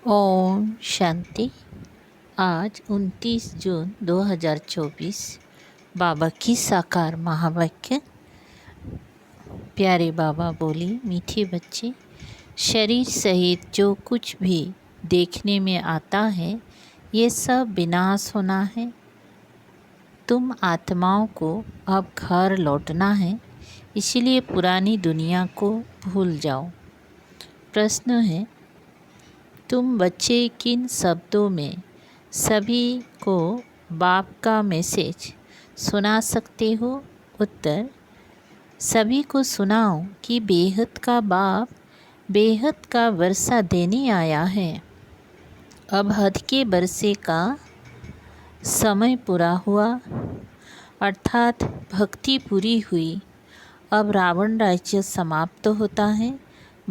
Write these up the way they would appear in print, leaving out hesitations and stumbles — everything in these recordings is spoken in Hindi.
ओम शांति। आज 29 जून 2024 बाबा की साकार महावाक्य। प्यारे बाबा बोले, मीठे बच्चे, शरीर सहित जो कुछ भी देखने में आता है ये सब विनाश होना है। तुम आत्माओं को अब घर लौटना है, इसलिए पुरानी दुनिया को भूल जाओ। प्रश्न है, तुम बच्चे किन शब्दों में सभी को बाप का मैसेज सुना सकते हो? उत्तर, सभी को सुनाओ कि बेहद का बाप बेहद का वर्षा देने आया है। अब हद के बरसे का समय पूरा हुआ, अर्थात भक्ति पूरी हुई। अब रावण राज्य समाप्त होता है।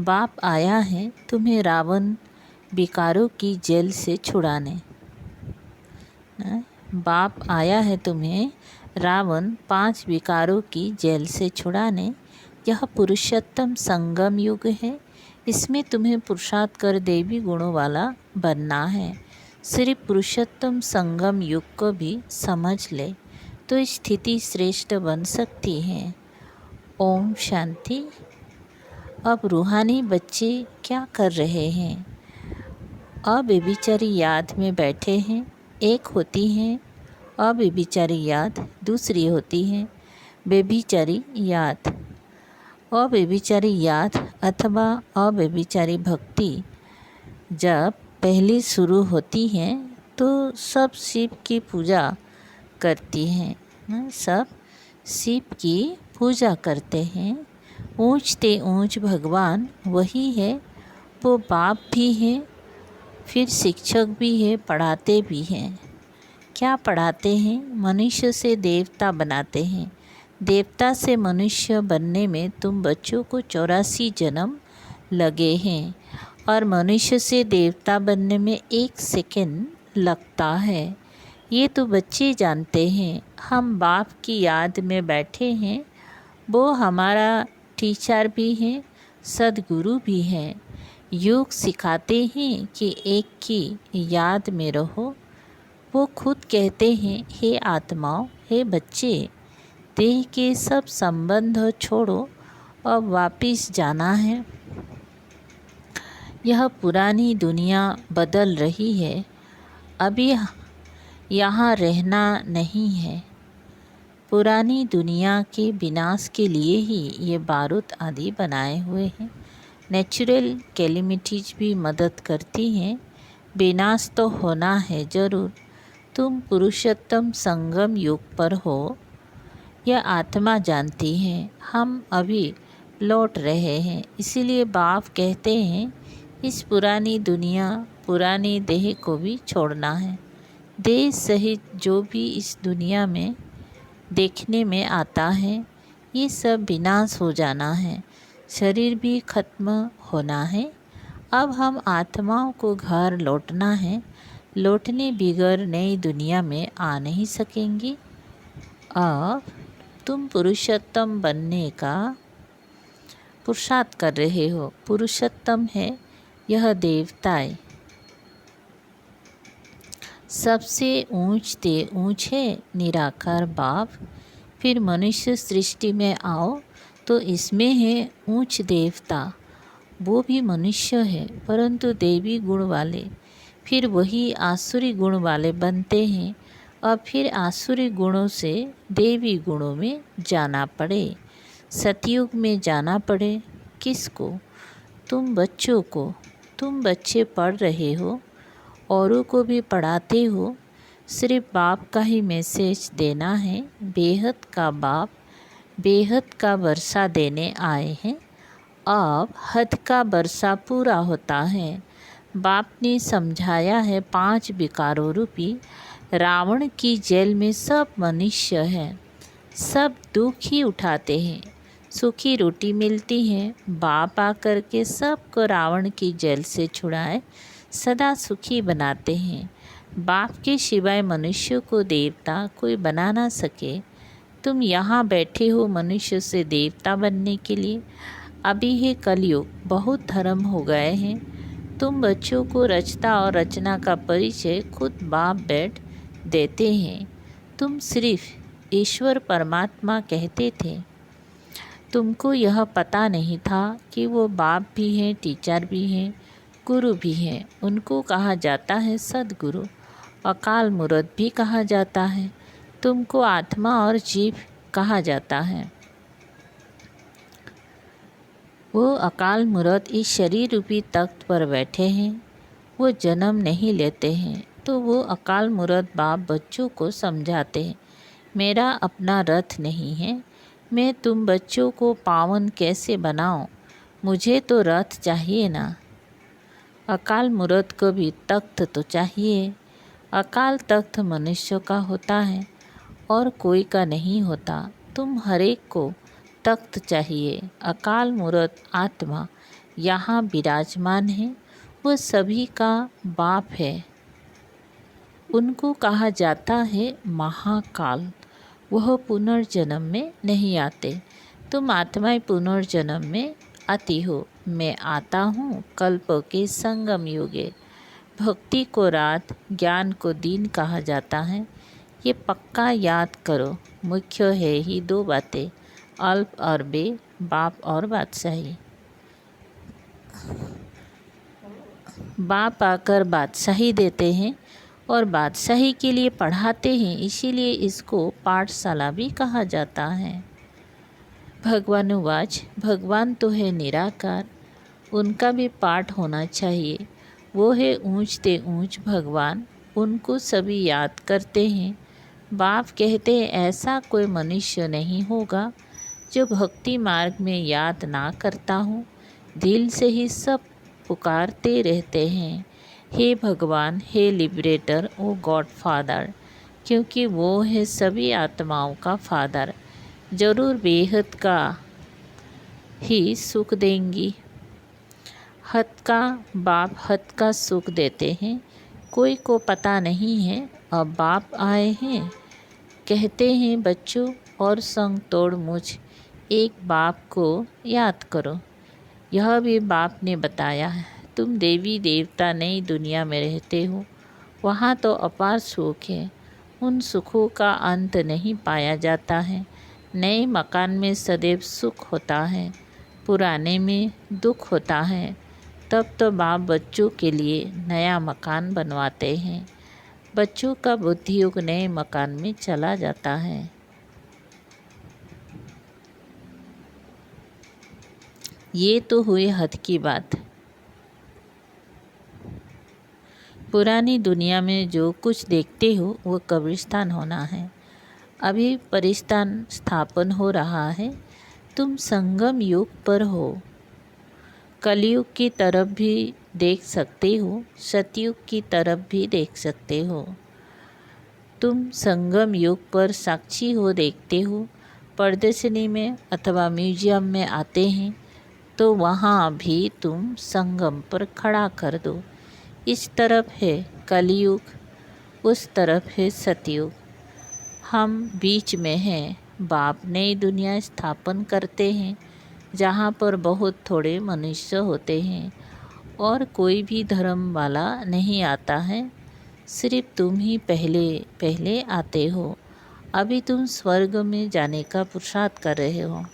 बाप आया है तुम्हें रावण विकारों की जेल से छुड़ाने। बाप आया है तुम्हें रावण 5 विकारों की जेल से छुड़ाने। यह पुरुषोत्तम संगम युग है। इसमें तुम्हें पुरुषार्थ कर देवी गुणों वाला बनना है। सिर्फ पुरुषोत्तम संगम युग को भी समझ ले तो स्थिति श्रेष्ठ बन सकती है। ओम शांति। अब रूहानी बच्चे क्या कर रहे हैं? अव्यभिचारी याद में बैठे हैं। एक होती हैं अव्यभिचारी याद, दूसरी होती है व्यभिचारी याद। अव्यभिचारी याद अथवा अव्यभिचारी भक्ति जब पहली शुरू होती है तो सब शिव की पूजा करती हैं। सब शिव की पूजा करते हैं। ऊंच ते ऊंच भगवान वही है। वो बाप भी हैं, फिर शिक्षक भी है, पढ़ाते भी हैं। क्या पढ़ाते हैं? मनुष्य से देवता बनाते हैं। देवता से मनुष्य बनने में तुम बच्चों को 84 जन्म लगे हैं और मनुष्य से देवता बनने में 1 सेकंड लगता है। ये तो बच्चे जानते हैं। हम बाप की याद में बैठे हैं। वो हमारा टीचर भी हैं, सदगुरु भी हैं। योग सिखाते हैं कि एक की याद में रहो। वो खुद कहते हैं, हे आत्माओं, हे बच्चे, देह के सब संबंध छोड़ो, अब वापिस जाना है। यह पुरानी दुनिया बदल रही है, अभी यहाँ रहना नहीं है। पुरानी दुनिया के विनाश के लिए ही ये बारूद आदि बनाए हुए हैं। नेचुरल कैलेमिटीज भी मदद करती हैं। विनाश तो होना है ज़रूर। तुम पुरुषोत्तम संगम युग पर हो, यह आत्मा जानती है। हम अभी लौट रहे हैं, इसीलिए बाप कहते हैं इस पुरानी दुनिया, पुरानी देह को भी छोड़ना है। देह सहित जो भी इस दुनिया में देखने में आता है ये सब विनाश हो जाना है। शरीर भी खत्म होना है। अब हम आत्माओं को घर लौटना है। लौटने बिगर नई दुनिया में आ नहीं सकेंगे। अब तुम पुरुषोत्तम बनने का पुरुषार्थ कर रहे हो। पुरुषोत्तम है यह देवताएं। सबसे ऊंच ते ऊंच है निराकार बाप। फिर मनुष्य सृष्टि में आओ तो इसमें है ऊंच देवता। वो भी मनुष्य है परंतु देवी गुण वाले। फिर वही आसुरी गुण वाले बनते हैं और फिर आसुरी गुणों से देवी गुणों में जाना पड़े, सतयुग में जाना पड़े। किसको? तुम बच्चों को। तुम बच्चे पढ़ रहे हो, औरों को भी पढ़ाते हो। सिर्फ बाप का ही मैसेज देना है। बेहद का बाप बेहद का वर्षा देने आए हैं। अब हद का वर्षा पूरा होता है। बाप ने समझाया है 5 विकारों रूपी रावण की जेल में सब मनुष्य हैं। सब दुख ही उठाते हैं। सूखी रोटी मिलती है। बाप आकर के सबको रावण की जेल से छुड़ाए सदा सुखी बनाते हैं। बाप के सिवाय मनुष्य को देवता कोई बना ना सके। तुम यहाँ बैठे हो मनुष्य से देवता बनने के लिए। अभी है कलयुग, बहुत धर्म हो गए हैं। तुम बच्चों को रचता और रचना का परिचय खुद बाप बैठ देते हैं। तुम सिर्फ ईश्वर परमात्मा कहते थे। तुमको यह पता नहीं था कि वो बाप भी हैं, टीचर भी हैं, गुरु भी हैं। उनको कहा जाता है सद्गुरु, अकाल मूर्त भी कहा जाता है। तुमको आत्मा और जीव कहा जाता है। वो अकाल मूर्त इस शरीर रूपी तख्त पर बैठे हैं। वो जन्म नहीं लेते हैं, तो वो अकाल मूर्त बाप बच्चों को समझाते हैं, मेरा अपना रथ नहीं है, मैं तुम बच्चों को पावन कैसे बनाऊं, मुझे तो रथ चाहिए ना। अकाल मूर्त को भी तख्त तो चाहिए। अकाल तख्त मनुष्य का होता है और कोई का नहीं होता। तुम हरेक को तख्त चाहिए। अकाल मूर्त आत्मा यहाँ विराजमान है, वो सभी का बाप है। उनको कहा जाता है महाकाल। वह पुनर्जन्म में नहीं आते। तुम आत्माएं पुनर्जन्म में आती हो। मैं आता हूँ कल्प के संगम युगे। भक्ति को रात, ज्ञान को दिन कहा जाता है। ये पक्का याद करो। मुख्य है ही दो बातें, अल्प और बे, बाप और बादशाही। बाप आकर बादशाही देते हैं और बादशाही के लिए पढ़ाते हैं, इसीलिए इसको पाठशाला भी कहा जाता है। भगवानुवाच, भगवान तो है निराकार, उनका भी पाठ होना चाहिए। वो है ऊंच ते ऊंच भगवान, उनको सभी याद करते हैं। बाप कहते हैं ऐसा कोई मनुष्य नहीं होगा जो भक्ति मार्ग में याद ना करता हो। दिल से ही सब पुकारते रहते हैं, हे भगवान, हे लिबरेटर, ओ गॉड फादर, क्योंकि वो है सभी आत्माओं का फादर। जरूर बेहद का ही सुख देंगी। हद का बाप हद का सुख देते हैं। कोई को पता नहीं है अब बाप आए हैं। कहते हैं बच्चों और संग तोड़ मुझ एक बाप को याद करो। यह भी बाप ने बताया है। तुम देवी देवता नई दुनिया में रहते हो, वहाँ तो अपार सुख है। उन सुखों का अंत नहीं पाया जाता है। नए मकान में सदैव सुख होता है, पुराने में दुख होता है। तब तो बाप बच्चों के लिए नया मकान बनवाते हैं। बच्चों का बुद्धि युग नए मकान में चला जाता है। ये तो हुई हद की बात। पुरानी दुनिया में जो कुछ देखते हो वो कब्रिस्तान होना है। अभी परिस्तान स्थापन हो रहा है। तुम संगम युग पर हो। कलयुग की तरफ भी देख सकते हो, सतयुग की तरफ भी देख सकते हो। तुम संगम युग पर साक्षी हो, देखते हो। प्रदर्शनी में अथवा म्यूजियम में आते हैं तो वहाँ भी तुम संगम पर खड़ा कर दो। इस तरफ है कलयुग, उस तरफ है सतयुग, हम बीच में हैं। बाप नई दुनिया स्थापन करते हैं जहाँ पर बहुत थोड़े मनुष्य होते हैं और कोई भी धर्म वाला नहीं आता है। सिर्फ तुम ही पहले पहले आते हो। अभी तुम स्वर्ग में जाने का पुरुषार्थ कर रहे हो।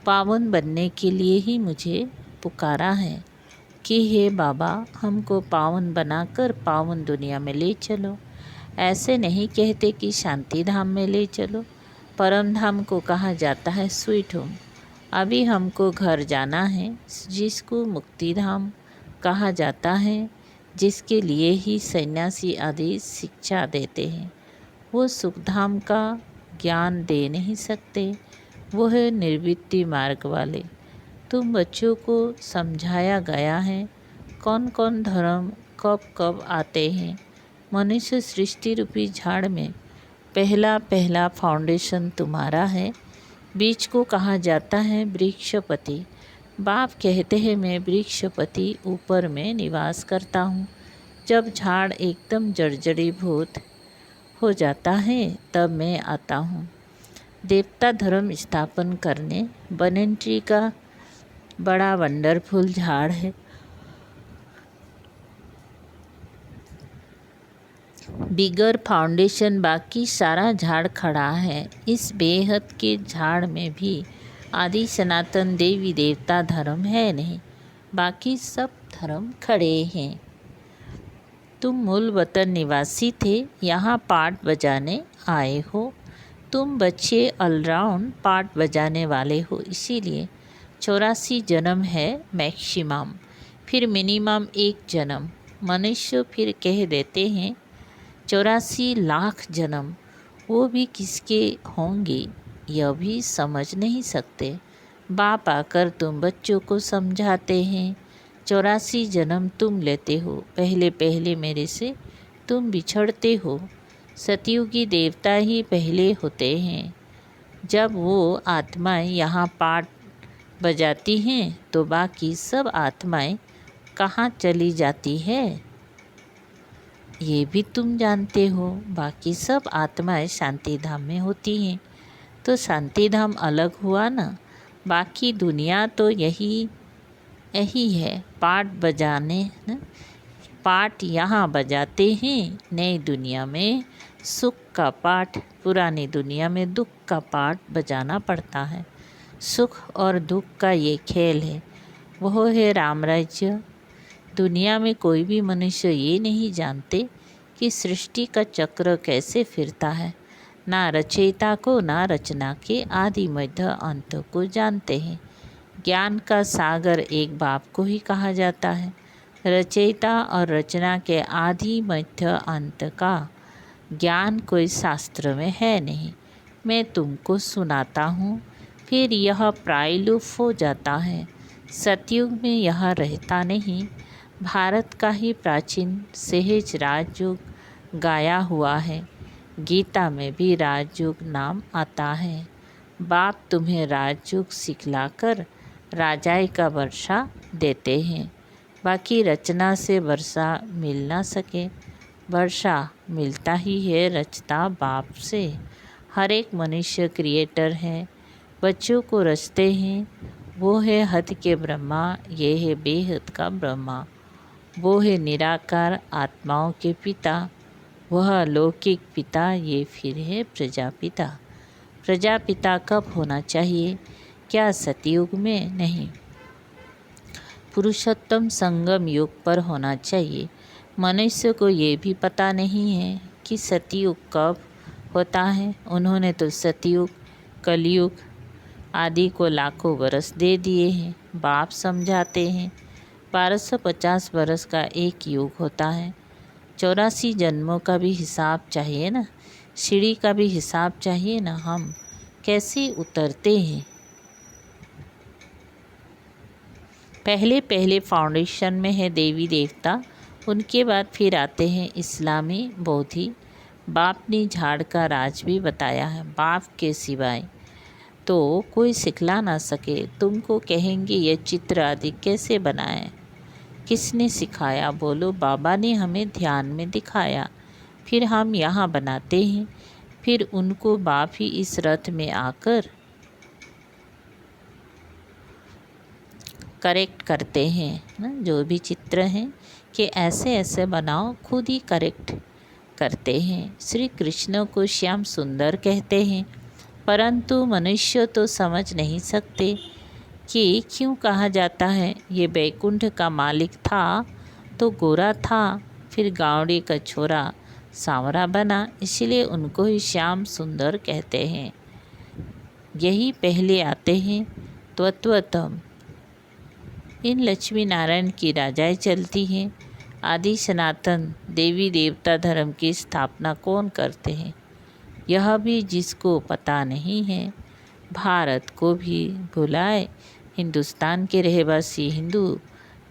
पावन बनने के लिए ही मुझे पुकारा है कि हे बाबा, हमको पावन बनाकर पावन दुनिया में ले चलो। ऐसे नहीं कहते कि शांति धाम में ले चलो। परम धाम को कहा जाता है स्वीट होम। अभी हमको घर जाना है, जिसको मुक्ति धाम कहा जाता है, जिसके लिए ही सन्यासी आदि शिक्षा देते हैं। वो सुखधाम का ज्ञान दे नहीं सकते, वो है निर्वृत्ति मार्ग वाले। तुम बच्चों को समझाया गया है कौन कौन धर्म कब कब आते हैं। मनुष्य सृष्टि रूपी झाड़ में पहला पहला फाउंडेशन तुम्हारा है। बीज को कहा जाता है वृक्षपति। बाप कहते हैं मैं वृक्षपति ऊपर में निवास करता हूँ। जब झाड़ एकदम जर्जरीभूत हो जाता है तब मैं आता हूँ। देवता धर्म स्थापन करने बनेन ट्री का बड़ा वंडरफुल झाड़ है। बिगर फाउंडेशन बाकी सारा झाड़ खड़ा है। इस बेहद के झाड़ में भी आदि सनातन देवी देवता धर्म है नहीं, बाकी सब धर्म खड़े हैं। तुम मूल वतन निवासी थे, यहाँ पाट बजाने आए हो। तुम बच्चे ऑलराउंड पाट बजाने वाले हो, इसीलिए 84 जन्म है मैक्सिमम, फिर मिनिमम 1 जन्म। मनुष्य फिर कह देते हैं 84 लाख जन्म, वो भी किसके होंगे यह भी समझ नहीं सकते। बाप आकर तुम बच्चों को समझाते हैं 84 जन्म तुम लेते हो, पहले पहले मेरे से तुम बिछड़ते हो। सतयुगी देवता ही पहले होते हैं। जब वो आत्माएं यहाँ पाट बजाती हैं तो बाकी सब आत्माएं कहाँ चली जाती है ये भी तुम जानते हो। बाकी सब आत्माएं शांति धाम में होती हैं, तो शांति धाम अलग हुआ ना। बाकी दुनिया तो यही है। पाट बजाने न, पाट यहाँ बजाते हैं नई दुनिया में सुख का पाठ, पुरानी दुनिया में दुख का पाठ बजाना पड़ता है। सुख और दुख का ये खेल है, वह है राम राज्य। दुनिया में कोई भी मनुष्य ये नहीं जानते कि सृष्टि का चक्र कैसे फिरता है। ना रचयिता को ना रचना के आदि मध्य अंत को जानते हैं। ज्ञान का सागर एक बाप को ही कहा जाता है। रचयिता और रचना के आदि मध्य अंत का ज्ञान कोई शास्त्र में है नहीं। मैं तुमको सुनाता हूँ, फिर यह प्रायलुप हो जाता है। सतयुग में यह रहता नहीं। भारत का ही प्राचीन सहज राजयोग गाया हुआ है। गीता में भी राजयोग नाम आता है। बाप तुम्हें राजयोग सिखलाकर राजाई का वर्षा देते हैं। बाकी रचना से वर्षा मिल ना सके, वर्षा मिलता ही है रचता बाप से। हर एक मनुष्य क्रिएटर है, बच्चों को रचते हैं। वो है हद के ब्रह्मा, ये है बेहद का ब्रह्मा। वो है निराकार आत्माओं के पिता, वह लौकिक पिता, ये फिर है प्रजापिता। प्रजापिता कब होना चाहिए? क्या सतयुग में? नहीं, पुरुषोत्तम संगम युग पर होना चाहिए। मनुष्य को ये भी पता नहीं है कि सतयुग कब होता है। उन्होंने तो सतयुग, कलयुग आदि को लाखों बरस दे दिए हैं। बाप समझाते हैं 1250 बरस का एक युग होता है। 84 जन्मों का भी हिसाब चाहिए ना, सीढ़ी का भी हिसाब चाहिए ना। हम कैसे उतरते हैं? पहले पहले फाउंडेशन में है देवी देवता, उनके बाद फिर आते हैं इस्लामी बौद्धि। बाप ने झाड़ का राज भी बताया है। बाप के सिवाय तो कोई सिखला ना सके। तुमको कहेंगे ये चित्र आदि कैसे बनाए, किसने सिखाया? बोलो बाबा ने हमें ध्यान में दिखाया, फिर हम यहाँ बनाते हैं। फिर उनको बाप ही इस रथ में आकर करेक्ट करते हैं ना, जो भी चित्र हैं कि ऐसे ऐसे बनाओ, खुद ही करेक्ट करते हैं। श्री कृष्ण को श्याम सुंदर कहते हैं, परंतु मनुष्य तो समझ नहीं सकते कि क्यों कहा जाता है। ये बैकुंठ का मालिक था तो गोरा था, फिर गावड़ी का छोरा सांवरा बना, इसलिए उनको ही श्याम सुंदर कहते हैं। यही पहले आते हैं तत्वतम। इन लक्ष्मी नारायण की राजाएं चलती हैं। आदि सनातन देवी देवता धर्म की स्थापना कौन करते हैं, यह भी जिसको पता नहीं है। भारत को भी भुलाए, हिंदुस्तान के रहवासी हिंदू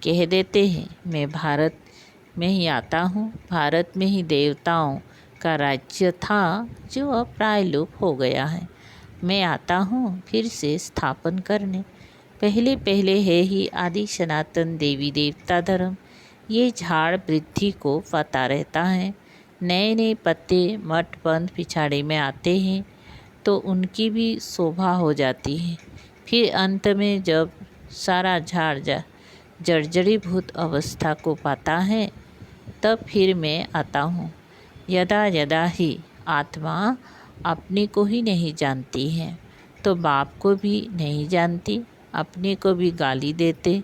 कह देते हैं। मैं भारत में ही आता हूँ। भारत में ही देवताओं का राज्य था जो अब प्रायलुप हो गया है। मैं आता हूँ फिर से स्थापन करने। पहले पहले है ही आदि सनातन देवी देवता धर्म। ये झाड़ वृद्धि को पाता रहता है। नए नए पत्ते मठ बंद पिछाड़ी में आते हैं तो उनकी भी शोभा हो जाती है। फिर अंत में जब सारा झाड़ जर्जरीभूत अवस्था को पाता है, तब फिर मैं आता हूँ। यदा यदा ही आत्मा अपने को ही नहीं जानती है तो बाप को भी नहीं जानती, अपने को भी गाली देते,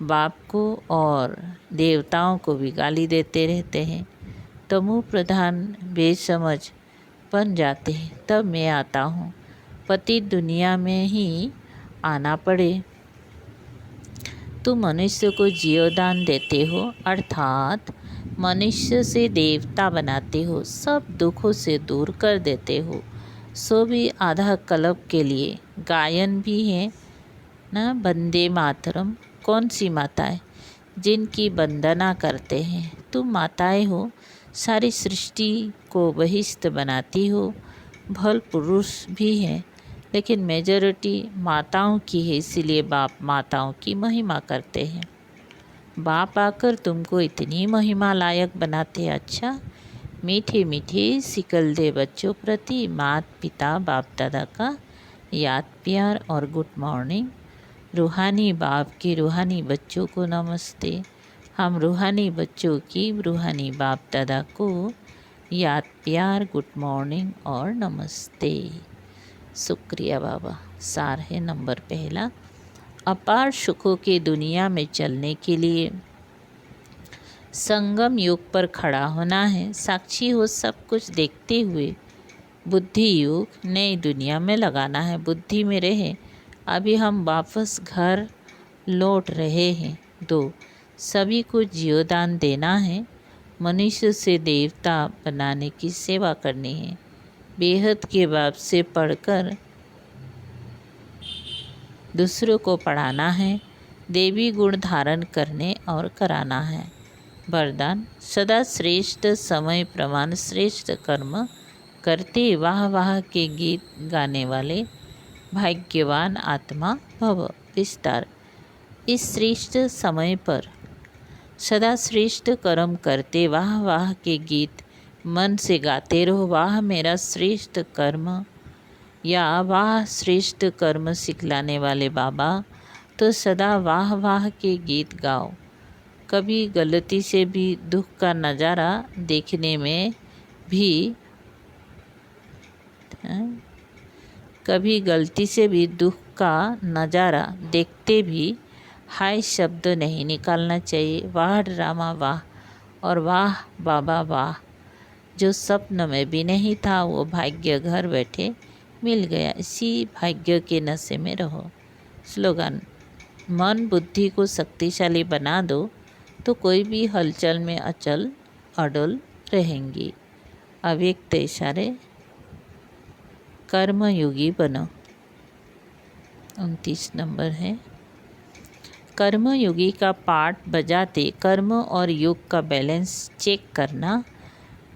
बाप को और देवताओं को भी गाली देते रहते हैं। तमो प्रधान बेसमझ बन जाते हैं। तब मैं आता हूँ, पतित दुनिया में ही आना पड़े। तुम मनुष्य को जीवदान देते हो, अर्थात मनुष्य से देवता बनाते हो, सब दुखों से दूर कर देते हो। सो भी आधा कल्प के लिए गायन भी है ना। वंदे मातरम कौन सी माताएं जिनकी वंदना करते हैं। तुम माताएं हो, सारी सृष्टि को बहिष्ठ बनाती हो। भल पुरुष भी हैं लेकिन मेजॉरिटी माताओं की है, इसीलिए बाप माताओं की महिमा करते हैं। बाप आकर तुमको इतनी महिमा लायक बनाते। अच्छा, मीठे मीठे सिकल दे बच्चों प्रति मात पिता बाप दादा का याद प्यार और गुड मॉर्निंग। रूहानी बाप के रूहानी बच्चों को नमस्ते। हम रूहानी बच्चों की रूहानी बाप दादा को याद प्यार गुड मॉर्निंग और नमस्ते। शुक्रिया बाबा। सार है नंबर पहला, अपार सुखों की दुनिया में चलने के लिए संगम युग पर खड़ा होना है। साक्षी हो सब कुछ देखते हुए बुद्धि युग नई दुनिया में लगाना है। बुद्धि में रहे, अभी हम वापस घर लौट रहे हैं। 2, सभी को जीवदान देना है। मनुष्य से देवता बनाने की सेवा करनी है। बेहद के बाप से पढ़कर दूसरों को पढ़ाना है। देवी गुण धारण करने और कराना है। वरदान, सदा श्रेष्ठ समय प्रमाण श्रेष्ठ कर्म करते वाह वाह के गीत गाने वाले भाग्यवान आत्मा भव। विस्तार, इस श्रेष्ठ समय पर सदा श्रेष्ठ कर्म करते वाह वाह के गीत मन से गाते रहो। वाह मेरा श्रेष्ठ कर्म या वाह श्रेष्ठ कर्म सिखलाने वाले बाबा, तो सदा वाह वाह के गीत गाओ। कभी गलती से भी दुख का नज़ारा देखने में भी कभी गलती से भी दुख का नज़ारा देखते भी हाय शब्द नहीं निकालना चाहिए। वाह ड्रामा वाह और वाह बाबा वाह। जो स्वप्न में भी नहीं था वो भाग्य घर बैठे मिल गया। इसी भाग्य के नशे में रहो। स्लोगन, मन बुद्धि को शक्तिशाली बना दो तो कोई भी हलचल में अचल अडल रहेंगी। अव्यक्त इशारे, कर्मयोगी बनो। 29 नंबर है, कर्मयोगी का पाठ बजाते कर्म और योग का बैलेंस चेक करना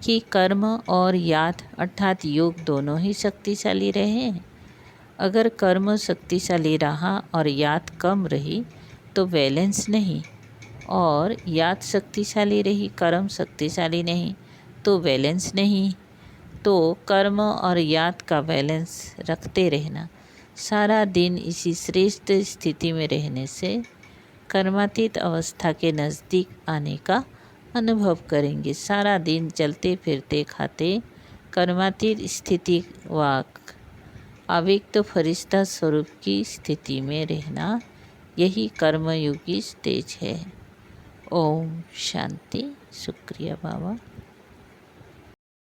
कि कर्म और याद अर्थात योग दोनों ही शक्तिशाली रहे। अगर कर्म शक्तिशाली रहा और याद कम रही तो बैलेंस नहीं, और याद शक्तिशाली रही कर्म शक्तिशाली नहीं तो बैलेंस नहीं। तो कर्म और याद का बैलेंस रखते रहना। सारा दिन इसी श्रेष्ठ स्थिति में रहने से कर्मातीत अवस्था के नज़दीक आने का अनुभव करेंगे। सारा दिन चलते फिरते खाते कर्मातीत स्थिति व अव्यक्त फरिश्ता स्वरूप की स्थिति में रहना, यही कर्मयोगी स्टेज है। ओम शांति। शुक्रिया बाबा।